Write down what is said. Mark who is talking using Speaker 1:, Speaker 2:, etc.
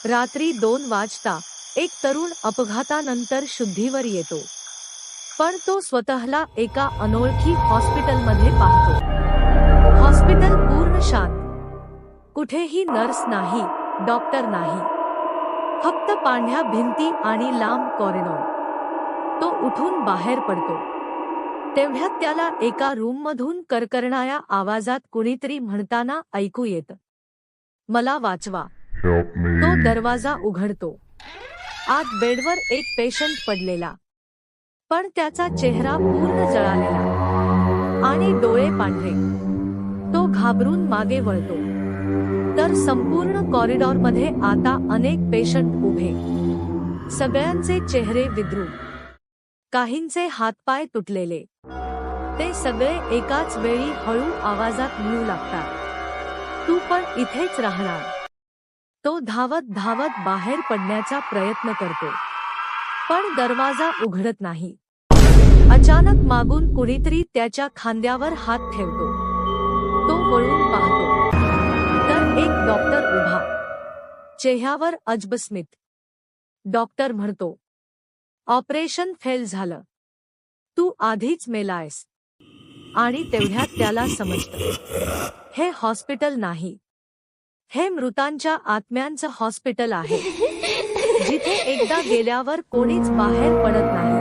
Speaker 1: रात्री 2 वाजता एक तरुण अपघातानंतर शुद्धीवर येतो, पण तो स्वतःला एका अनोळखी हॉस्पिटलमध्ये पाहतो। हॉस्पिटल पूर्ण शांत, कुठेही नर्स नाही, डॉक्टर नाही, फक्त पांढऱ्या भिंती आणि लांब कॉरिडॉर। तो उठून बाहेर पडतो, तेवढ्यात त्याला एका रूममधून करकरणाऱ्या आवाजात कुणीतरी म्हणताना ऐकू येतं, मला वाचवा। तो दरवाजा उघडतो, आत बेडवर एक पेशंट पडलेला, पण त्याचा चेहरा पूर्ण जळालेला आणि डोळे पांढरे। तो घाबरून मागे वळतो, तर संपूर्ण कॉरिडॉरमध्ये आता अनेक पेशंट उभे, सगळ्यांचे चेहरे विद्रूप, काहींचे हातपाय तुटलेले। ते सगळे एकाच वेळी हळू आवाजात म्हणू लागतात, तू पण इथेच राहणार। तो धावत धावत बाहेर पडण्याचा प्रयत्न करतो, पण दरवाजा उघडत नाही। अचानक मागून कुणीतरी त्याच्या खांद्यावर हात ठेवतो। तो वळून पाहतो, तर एक डॉक्टर उभा, चेहऱ्यावर अजब स्मित। डॉक्टर म्हणतो, ऑपरेशन फेल झालं, तू आधीच मेलायस। आणि तेवढ्यात त्याला समजतं, हे हॉस्पिटल नाही, हे मृतांच्या आत्म्यांचं हॉस्पिटल आहे, जिथे एकदा गेल्यावर कोणीच बाहेर पडत नाही।